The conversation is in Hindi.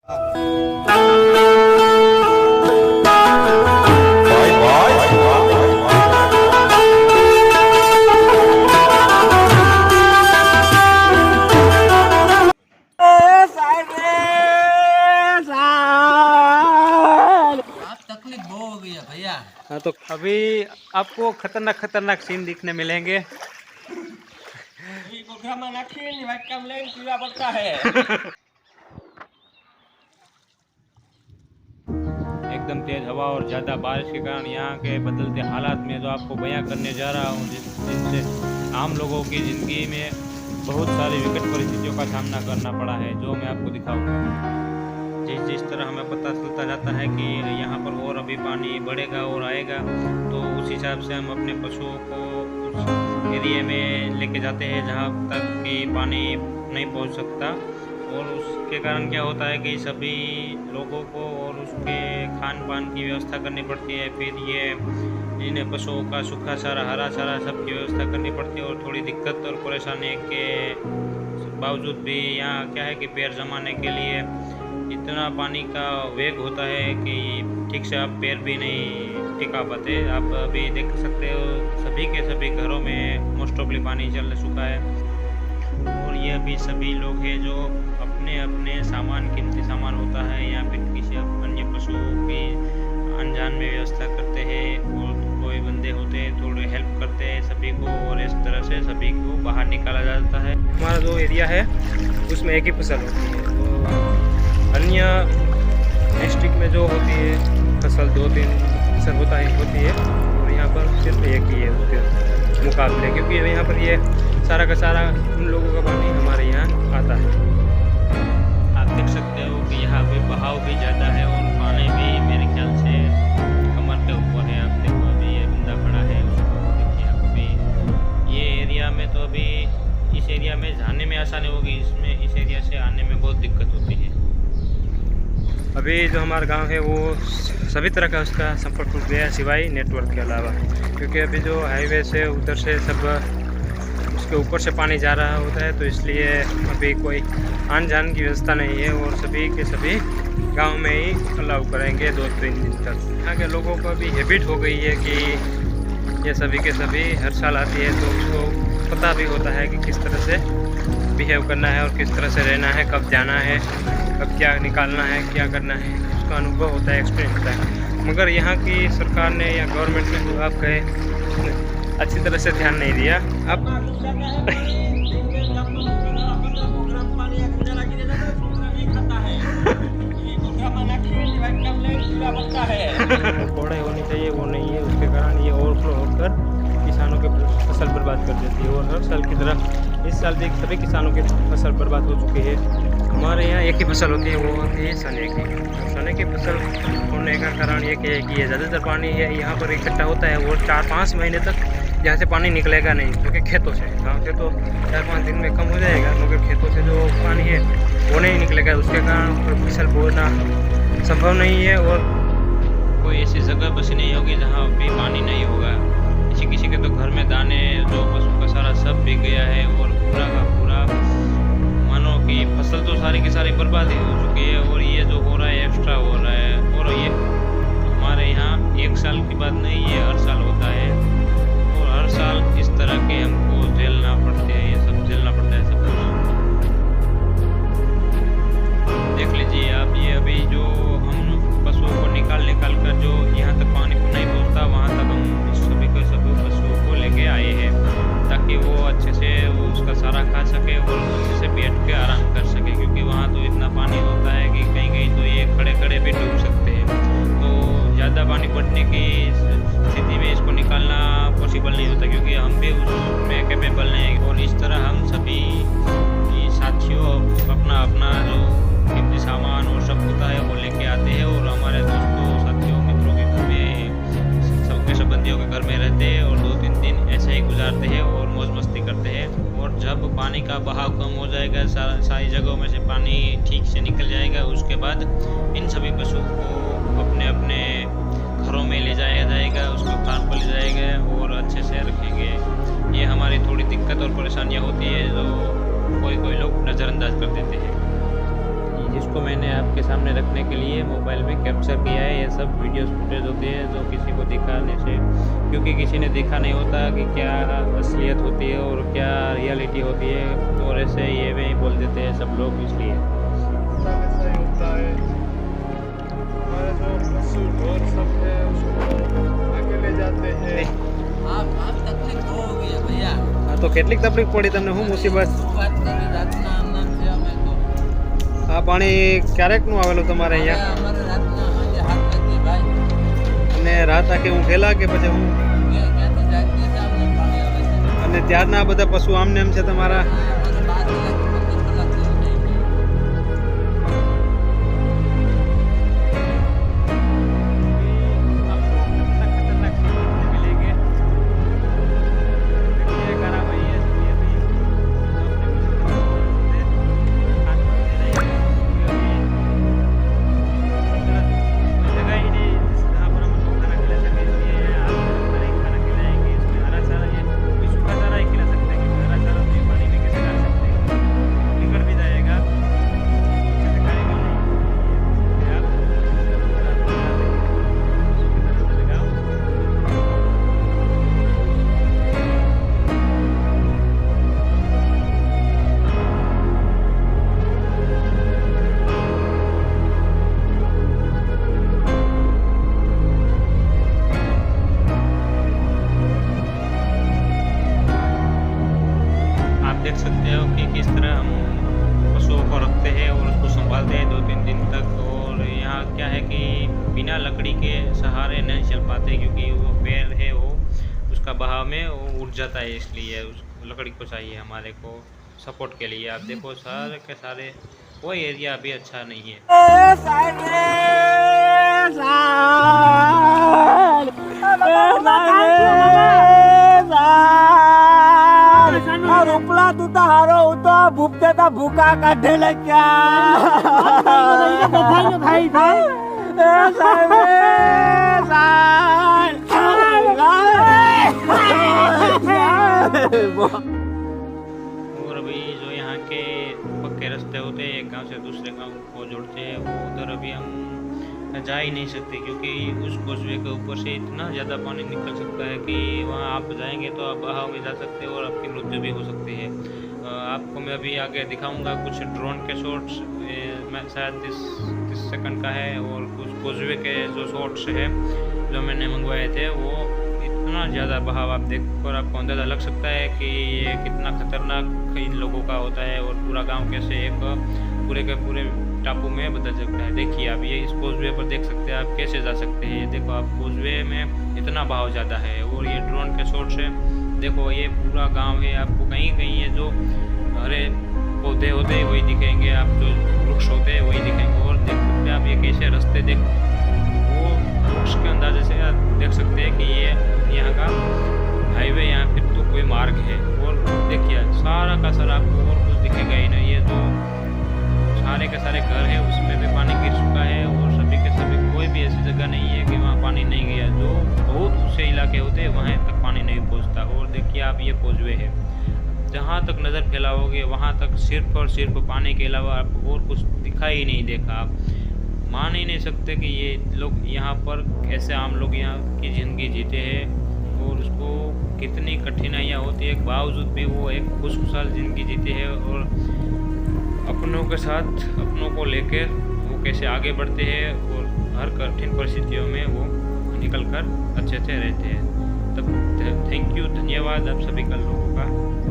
हाँ, तो अभी आपको खतरनाक सीन दिखने मिलेंगे। एकदम तेज हवा और ज़्यादा बारिश के कारण यहाँ के बदलते हालात में जो आपको बयां करने जा रहा हूँ, जिनसे आम लोगों की ज़िंदगी में बहुत सारी विकट परिस्थितियों का सामना करना पड़ा है, जो मैं आपको दिखाऊंगा। जिस तरह हमें पता चलता जाता है कि यहाँ पर और अभी पानी बढ़ेगा और आएगा, तो उस हिसाब से हम अपने पशुओं को उस एरिया में लेके जाते हैं जहाँ तक कि पानी नहीं पहुँच सकता। और उसके कारण क्या होता है कि सभी लोगों को और उसके खान पान की व्यवस्था करनी पड़ती है। फिर ये इन्हें पशुओं का सूखा चारा, हरा चारा सब की व्यवस्था करनी पड़ती है। और थोड़ी दिक्कत और परेशानी के बावजूद भी यहाँ क्या है कि पैर जमाने के लिए इतना पानी का वेग होता है कि ठीक से आप पैर भी नहीं टिका पाते। आप अभी देख सकते हो सभी के सभी घरों में मोस्ट ऑफली पानी चल चुका है। और यह भी सभी लोग हैं जो अपने अपने सामान, कीमती सामान होता है या फिर किसी अन्य पशुओं की अनजान में व्यवस्था करते हैं। और कोई बंदे होते हैं थोड़े हेल्प करते हैं सभी को, और इस तरह से सभी को बाहर निकाला जाता है। हमारा जो एरिया है उसमें एक ही फसल होती है, तो अन्य डिस्ट्रिक्ट में जो होती है फसल 2-3 फसल होती है, और यहाँ पर सिर्फ एक ही है उसके मुकाबले, क्योंकि यहाँ पर ये सारा का सारा उन लोगों का पानी हमारे यहाँ आता है। आप देख सकते हो कि यहाँ पे बहाव भी ज़्यादा है और पानी भी मेरे ख्याल से कमर के ऊपर है। आप देखो अभी ये बंदा खड़ा है, उसको देखिए आप। अभी ये एरिया में तो अभी इस एरिया में जाने में आसानी होगी, इसमें इस एरिया से आने में बहुत दिक्कत होती है। अभी जो हमारा गांव है वो सभी तरह का उसका संपर्क टूट गया है, सिवाय नेटवर्क के अलावा, क्योंकि अभी जो हाईवे से उधर से सब उसके ऊपर से पानी जा रहा होता है, तो इसलिए अभी कोई आन जान की व्यवस्था नहीं है। और सभी के सभी गांव में ही अलाउ करेंगे 2-3 दिन तक। यहाँ के लोगों को भी हैबिट हो गई है कि ये सभी के सभी हर साल आती है, तो उसको पता भी होता है कि किस तरह से बिहेव करना है और किस तरह से रहना है, कब जाना है, कब क्या निकालना है, क्या करना है, उसका अनुभव होता है, एक्सपीरियंस होता है। मगर यहाँ की सरकार ने या गवर्नमेंट ने जो आप कहे अच्छी तरह से ध्यान नहीं दिया। अब कोड़े होनी चाहिए, वो नहीं है, उसके कारण ये ओवरफ्लो होकर किसानों के फसल बर्बाद कर देती है। और हर साल की तरह इस साल भी सभी किसानों की फसल बर्बाद हो चुकी है। हमारे यहाँ एक ही फसल होती है, वो होती है चने की। चने की फसल होने का कारण ये है कि ज़्यादातर पानी है यहाँ पर इकट्ठा होता है, और 4-5 महीने तक यहाँ से पानी निकलेगा नहीं, क्योंकि खेतों से, गाँव से तो 4-5 दिन में कम हो जाएगा, मगर खेतों से जो पानी है वो नहीं निकलेगा। उसके कारण फसल बोना संभव नहीं है। और कोई ऐसी जगह बसी नहीं होगी जहाँ भी पानी नहीं होगा। किसी के तो घर में दाने, जो पशु का सारा सब बिक गया है, और पूरा का पूरा मानो कि फसल तो सारी की सारी बर्बादी हो चुकी है। और ये जो हो रहा है एक्स्ट्रा हो रहा है, और ये हमारे यहाँ 1 साल की बात नहीं, ये हर साल होता है। और हर साल इस तरह के हमको झेलना पड़ते हैं, ये सब झेलना पड़ता है सब कुछ। देख लीजिए आप, ये अभी जो हम पशुओं को निकाल कर जो यहाँ तक पानी नहीं पहुँचता, वहाँ तक हम सभी पशुओं को लेके आए हैं, ताकि वो अच्छे से उसका सारा खा सके और अच्छे से बैठ के आराम कर सके। क्योंकि वहाँ तो इतना पानी होता है कि कहीं कहीं तो ये खड़े खड़े भी डूब सकते हैं। तो ज़्यादा पानी बढ़ने की स्थिति में इसको निकालना पॉसिबल नहीं होता, क्योंकि हम भी उसमें कैपेबल नहीं। और इस तरह हम सभी साथियों अपना अपना जो कीमती सामान और सब होता है वो लेके आते हैं, और हमारे दोस्तों, साथियों, मित्रों के घर में, सबके संबंधियों के घर में रहते हैं, और 2-3 दिन ऐसे ही गुजारते हैं और मौज मस्ती करते हैं। और जब पानी का बहाव कम हो जाएगा, सारी जगहों में से पानी ठीक से निकल जाएगा, उसके बाद इन सभी पशुओं को अपने अपने घरों में ले जाया जाएगा, उसको खान पर ले जाएगा और अच्छे से रखेंगे। ये हमारी थोड़ी दिक्कत और परेशानियाँ होती है जो कोई लोग नज़रअंदाज कर देते हैं। जिसको मैंने आपके सामने रखने के लिए मोबाइल में कैप्चर किया है। ये सब वीडियोस फुटेज होते हैं जो किसी को दिखाने से, क्योंकि किसी ने देखा नहीं होता कि क्या असलियत होती है और क्या रियलिटी होती है, और ऐसे ये भी बोल देते हैं सब लोग, इसलिए ऐसा ही होता है। हमारे जो पशु ढोर सब है उसको आगे ले जाते हैं। आप तकलीफ तो हो गई है भैया। हाँ, तो કેટલીક તકલીફ પડી તમને? શું મુસીબત? શું વાત કરી, રાતના આનંદ છે અમે તો। આ પાણી ક્યારેકનું આવેલું તમારે હવે અહીંયા? અમારે રાતના સાંજે 7 વાગે ભાઈ અને રાત આખી ઊંઘેલા કે પછી હું? ક્યાંથી જાગીએ છે, અમને પાણી આવે છે। અને ત્યારના બધા પશુ આમને એમ છે તમારા? અમારે 12 કલાક 15 કલાક જેવું થઈ ગયું। देख सकते हो कि किस तरह हम पशुओं को रखते हैं और उसको संभालते हैं 2-3 दिन तक। और यहाँ क्या है कि बिना लकड़ी के सहारे नहीं चल पाते, क्योंकि वो पैर है वो उसका बहाव में वो उठ जाता है, इसलिए उस लकड़ी को चाहिए हमारे को सपोर्ट के लिए। आप देखो सारे के सारे कोई एरिया अभी अच्छा नहीं है। રૂપલા તું તો હારો હું તો ભૂપતે તો ભૂકા કાઢે લખ્યા और अभी जो यहाँ के पक्के रास्ते होते हैं एक गांव से दूसरे गांव को जोड़ते हैं, वो उधर अभी हम जा ही नहीं सकते, क्योंकि उस कोसवे के ऊपर से इतना ज़्यादा पानी निकल सकता है कि वहाँ आप जाएंगे तो आप बहाव में जा सकते हैं और आपकी मृत्यु भी हो सकती है। आपको मैं अभी आगे दिखाऊंगा कुछ ड्रोन के शॉट्स, मैं शायद 30 सेकंड का है, और कुछ कोसवे के जो शॉट्स है जो मैंने मंगवाए थे, वो इतना ज़्यादा बहाव आप देख कर आपको अंदाज़ा लग सकता है कि ये कितना खतरनाक इन लोगों का होता है, और पूरा गांव कैसे एक पूरे के पूरे टापू में बदल सकता है। देखिए आप ये इस कोसवे पर देख सकते हैं आप कैसे जा सकते हैं। ये देखो आप कोसवे में इतना बहाव ज़्यादा है, और ये ड्रोन के शॉट्स है, देखो ये पूरा गांव है, आपको कहीं कहीं ये जो हरे पौधे होते हैं वही दिखेंगे, आप जो वृक्ष होते हैं वही दिखेंगे। और देख सकते हैं आप ये कैसे रास्ते देख, वो वृक्ष के अंदाजे से आप देख सकते हैं कि ये यहाँ का हाईवे, यहाँ फिर तो कोई मार्ग है। और देखिए सारा का सारा आपको और कुछ दिखेगा ही नहीं, ये जो सारे के सारे घर है उसमें भी पानी गिर चुका है, और सभी के सभी कोई भी ऐसी जगह नहीं है कि वहाँ पानी नहीं गया। जो बहुत ऊंचे इलाके होते हैं वहाँ तक पानी नहीं पहुँचता। और देखिए आप ये कोसवे है, जहाँ तक नज़र फैलाओगे वहाँ तक सिर्फ और सिर्फ पानी के अलावा आपको और कुछ दिखाई ही नहीं देखा। आप मान ही नहीं सकते कि ये लोग यहाँ पर कैसे आम लोग यहाँ की ज़िंदगी जीते हैं, और उसको कितनी कठिनाइयाँ होती है, बावजूद भी वो एक खुशहाल ज़िंदगी जीते हैं, और अपनों के साथ अपनों को लेकर वो कैसे आगे बढ़ते हैं, और हर कठिन परिस्थितियों में वो निकल कर अच्छे से रहते हैं। तब थैंक यू, धन्यवाद आप सभी का लोगों का।